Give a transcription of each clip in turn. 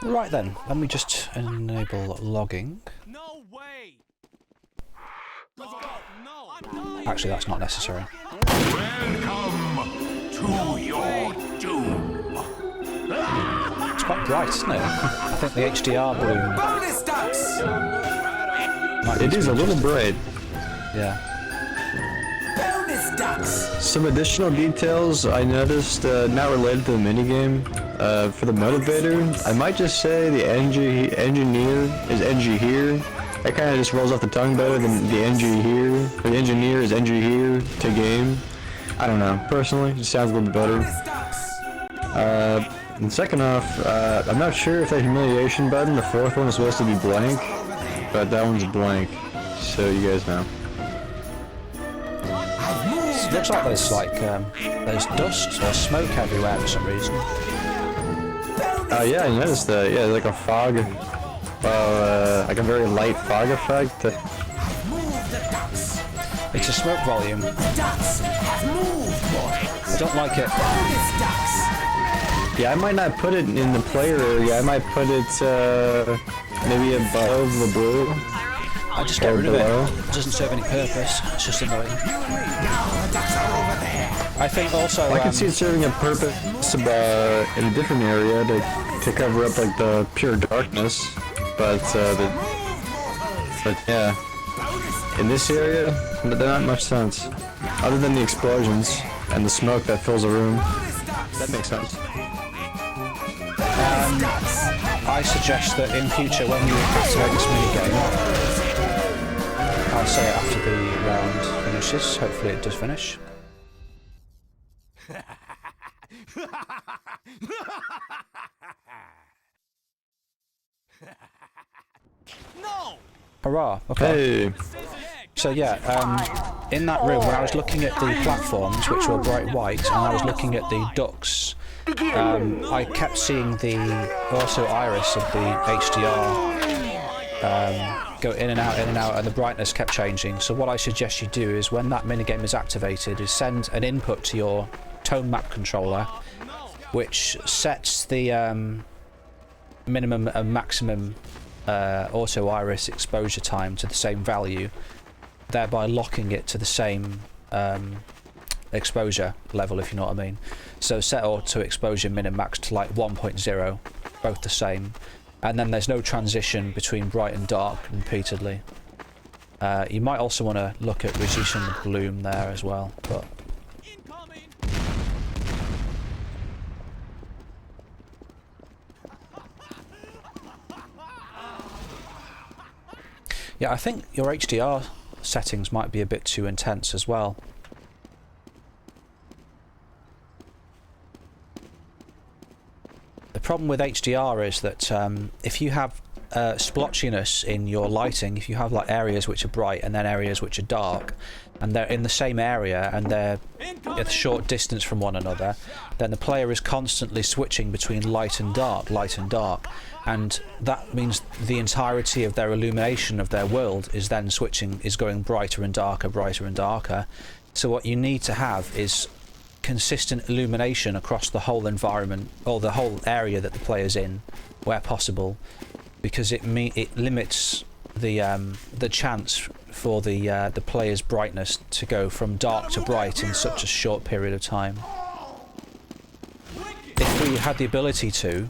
Right then, let me just enable logging. No way. Actually, that's not necessary. Welcome to your doom. It's quite bright, isn't it? I think the HDR bloom. Bonus ducks! It is a little bright. Yeah. Bonus ducks! Some additional details I noticed, not related to the minigame. For the motivator, I might just say the engineer is NG here. That kind of just rolls off the tongue better than the NG here. Or the engineer is NG here to game. I don't know. Personally, it sounds a little bit better. And second off, I'm not sure if that humiliation button, the fourth one, is supposed to be blank, but that one's blank. So you guys know. It looks like there's dust or smoke everywhere for some reason. Yeah, I noticed that. Yeah, like a fog. Like a very light fog effect. It's a smoke volume. I don't like it. Yeah, I might not put it in the player area. I might put it maybe above the blue. I just get rid of it. It doesn't serve any purpose. It's just annoying. I think also I can see it serving a purpose in a different area to cover up like the pure darkness, but yeah, in this area, they're not much sense, other than the explosions and the smoke that fills a room. That makes sense. I suggest that in future, when you activate this minigame, I'll say it after the round finishes. Hopefully it does finish. No. Hurrah! Okay. Hey, So yeah, in that room, when I was looking at the platforms, which were bright white, and I was looking at the ducts, I kept seeing the also iris of the HDR go in and out, and the brightness kept changing. So what I suggest you do is, when that minigame is activated, is send an input to your tone map controller, which sets the minimum and maximum auto iris exposure time to the same value, thereby locking it to the same exposure level, if you know what I mean. So set auto exposure min and max to like 1.0, both the same, and then there's no transition between bright and dark repeatedly. You might also want to look at reducing the bloom there as well, but yeah, I think your HDR settings might be a bit too intense as well. The problem with HDR is that if you have splotchiness in your lighting, if you have like areas which are bright and then areas which are dark, and they're in the same area and they're at a short distance from one another, then the player is constantly switching between light and dark, and that means the entirety of their illumination of their world is then going brighter and darker. So what you need to have is consistent illumination across the whole environment, or the whole area that the player's in, where possible, because it limits the chance for the player's brightness to go from dark to bright in such a short period of time. If we had the ability to,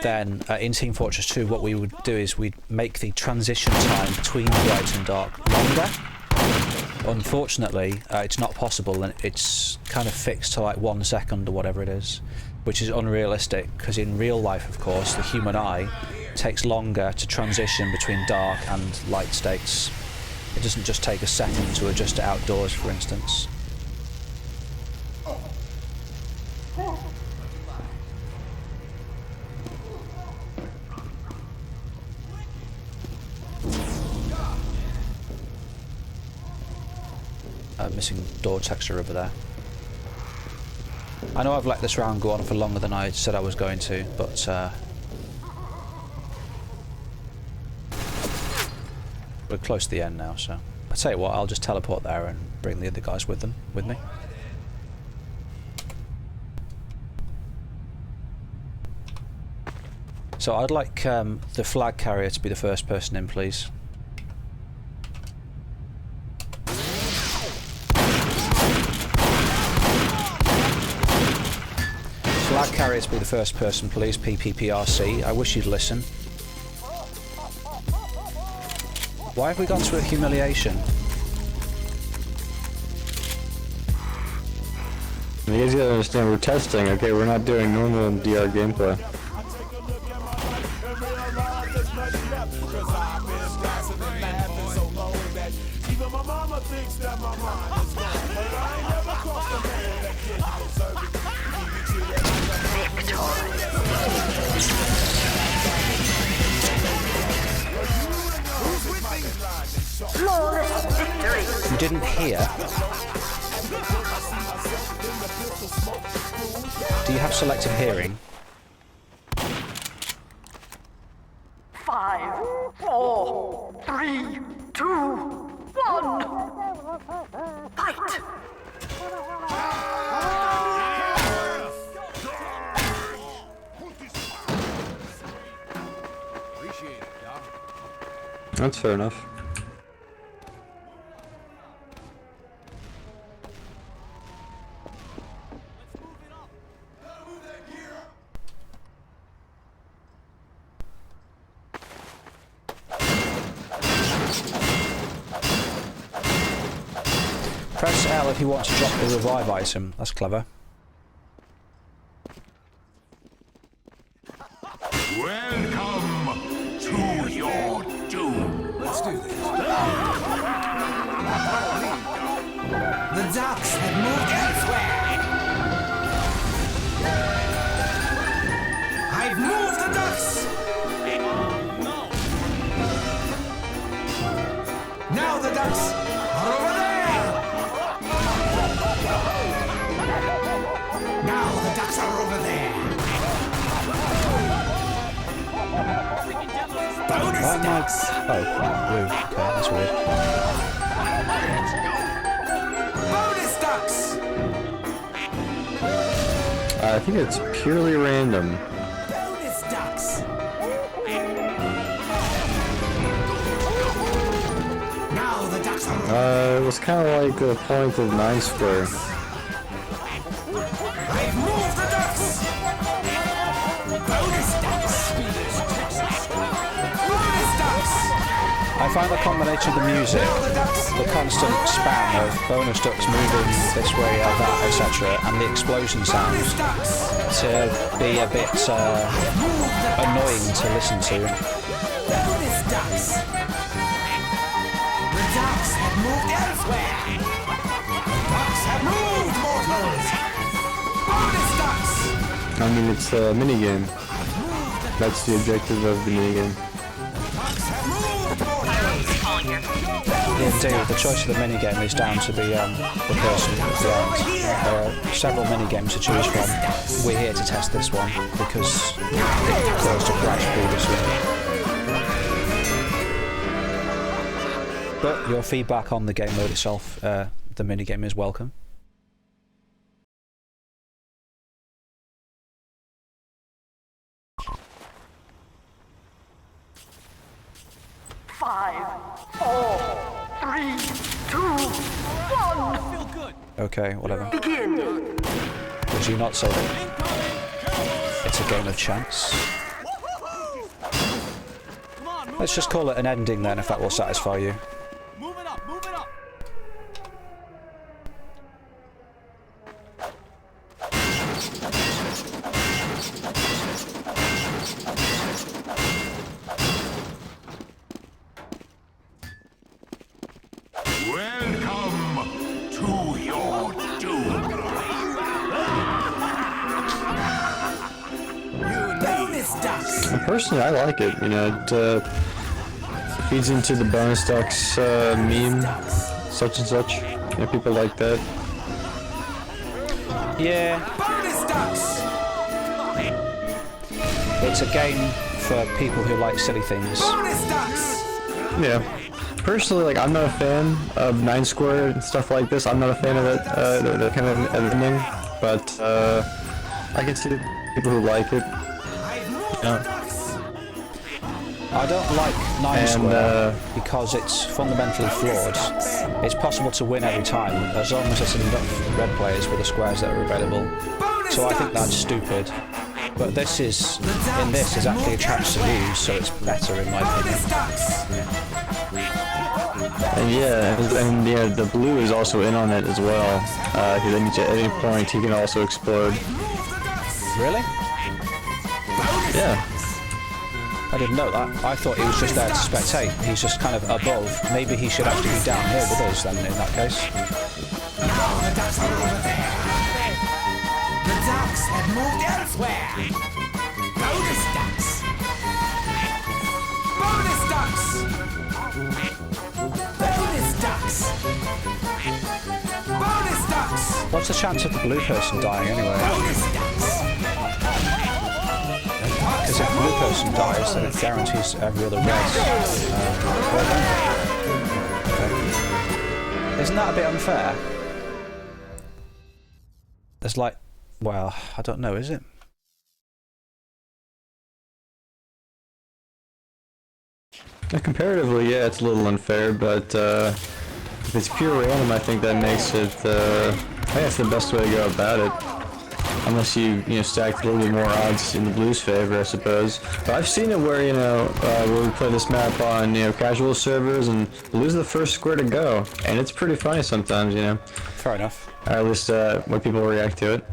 then in Team Fortress 2 what we would do is we'd make the transition time between bright and dark longer. Unfortunately, it's not possible, and it's kind of fixed to like 1 second or whatever it is, which is unrealistic, because in real life, of course, the human eye takes longer to transition between dark and light states. It doesn't just take a second to adjust it outdoors, for instance. Missing door texture over there. I know I've let this round go on for longer than I said I was going to, but we're close to the end now, so I'll tell you what, I'll just teleport there and bring the other guys with me. So I'd like the flag carrier to be the first person in, please. Flag carrier to be the first person, please. PPPRC. I wish you'd listen. Why have we gone through a humiliation? You guys gotta understand, we're testing, okay? We're not doing normal DR gameplay. You didn't hear? Do you have selective hearing? 5, 4, 3, 2, 1. Fight! That's fair enough. Press L if you want to drop the revive item. That's clever. Welcome to your doom. Let's do this. The ducks have moved elsewhere. I've moved the ducks. Now the ducks are over there. Now the ducks are over there. Bonus ducks. Oh, blue. Okay, that's weird. Bonus ducks. I think it's purely random. Bonus ducks. Now the ducks are over. It was kind of like the point of 9 square. I've moved the ducks. Bonus ducks. Bonus ducks. I find the combination of the music, the constant spam of bonus ducks moving this way, that, etc., and the explosion sounds Bonus ducks. to be a bit annoying to listen to. Bonus ducks. The ducks have moved elsewhere. The ducks have moved, mortals. Bonus ducks. I mean, it's a minigame. That's the objective of the minigame. Ducks have moved, mortals. Indeed, the choice of the minigame is down to the person at the end. There are several minigames to choose from. We're here to test this one because it caused a crash previously. But your feedback on the game mode itself, the minigame, is welcome. Five, 4, 3, 2, 1. Feel good. Okay, whatever. Begin. Would you not say that it's a game of chance? Come on, move Let's just call it an ending then, if that will satisfy you. Move it up, move it up. Welcome to your doom. Bonus ducks. Personally, I like it. You know, it feeds into the bonus ducks meme, such and such. You know, people like that. Yeah, Bonus ducks. it's a game for people who like silly things. Bonus ducks. Yeah. Personally, like, I'm not a fan of 9 square and stuff like this. I'm not a fan of it, the kind of editing, but I can see the people who like it. I've moved Yeah. the ducks. I don't like 9 And, square because it's fundamentally flawed. It's possible to win every time as long as there's enough red players with the squares that are available. So I think that's stupid. But this is, in this, is actually a chance to lose, so it's better in my opinion. And yeah, the blue is also in on it as well. Because at any point he can also explode. Really? Yeah. I didn't know that. I thought he was just there to spectate. He's just kind of above. Maybe he should actually be down here with us then, in that case. Now the ducks are over there. The ducks have moved elsewhere. Bonus ducks. Bonus ducks. Bonus ducks. Bonus ducks. What's the chance of the blue person dying anyway? Bonus ducks. Because if the blue person dies, then it guarantees every other race. Okay. Isn't that a bit unfair? There's like, well, I don't know, is it? Comparatively, yeah, it's a little unfair, but if it's pure random, I think that makes it, I think that's the best way to go about it. Unless you stack a little bit more odds in the blues' favor, I suppose. But I've seen it where, where we play this map on, casual servers, and blues are the first square to go. And it's pretty funny sometimes, Fair enough. Or at least when people react to it.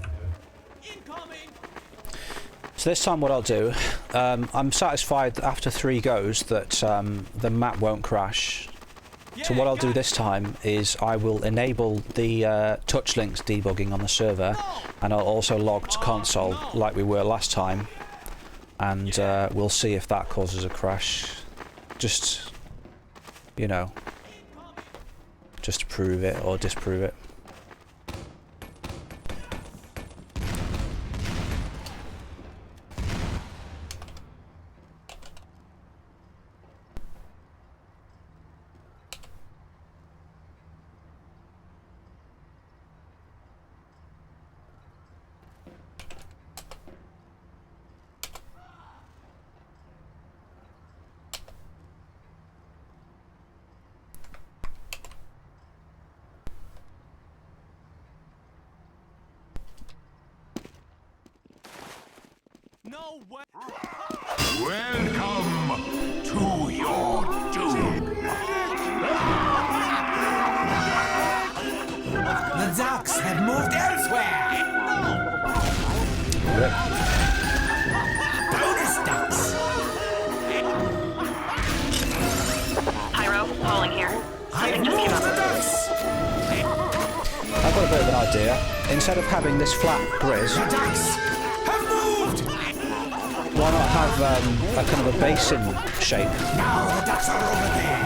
So this time what I'll do, I'm satisfied after 3 goes that the map won't crash. So what I'll do this time is I will enable the touch links debugging on the server, and I'll also log to console like we were last time, and we'll see if that causes a crash. Just, just to prove it or disprove it. No way! Welcome to your doom. The ducks have moved elsewhere. Bonus ducks. Pyro, calling here. I've moved the ducks. I've got a bit of an idea. Instead of having this flat grid, The ducks have moved. why not have a kind of a basin shape Now the ducks are over there.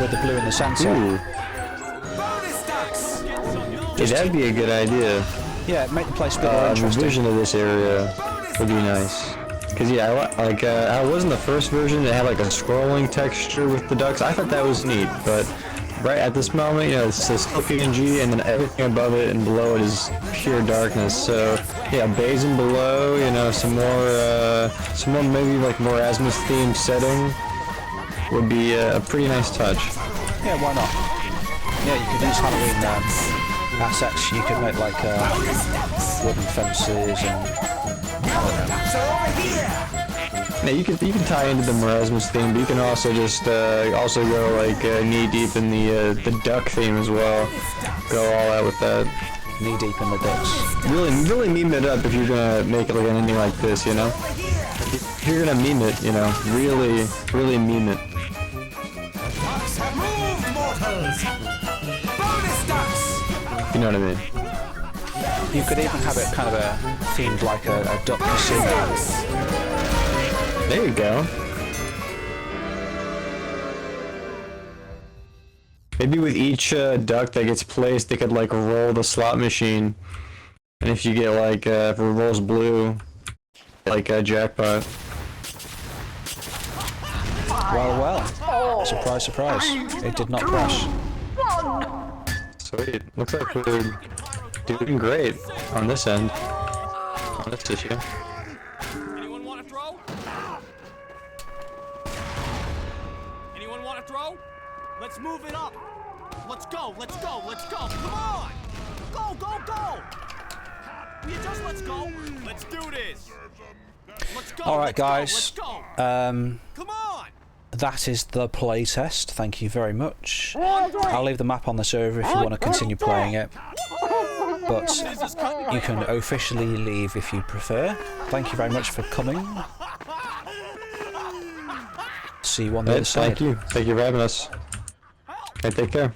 with the blue in the centre? Ooh, Bonus ducks. yeah, that'd be a good idea. Yeah, make the place a bit more The interesting. vision of this area would be nice. Cause yeah, I was in the first version. It had like a scrolling texture with the ducks. I thought that was neat, but right at this moment, it's still PNG, and then everything above it and below it is pure darkness. So yeah, basin below, some more maybe like more Erasmus themed setting would be a pretty nice touch. Yeah, why not? Yeah, you could use Halloween assets. You could make like wooden fences and Ducks are over here. Yeah, you can tie into the Erasmus theme, but you can also just also go like knee deep in the duck theme as well. Go all out with that. knee deep in the ducks. Really meme it up if you're gonna make it like an ending like this, If you're gonna meme it, really meme it. Ducks have moved, mortals. Bonus ducks. You know what I mean? You could even have it kind of themed like a duck casino. There you go. Maybe with each duck that gets placed, they could like roll the slot machine, and if you get like if it rolls blue, like a jackpot. Well. Surprise, surprise. It did not crash. Sweet. Looks like we're doing great on this end. On this issue. Anyone want to throw? Destro. Let's move it up. Let's go, let's go, let's go. Come on! Go, go, go! Will you just let's go? Let's do this. Let's go. Alright guys, let's go. Come on! that is the playtest. Thank you very much. I'll leave the map on the server if you want to continue playing it. But you can officially leave if you prefer. Thank you very much for coming. See you on the other side. Thank you. Thank you for having us. Okay, take care.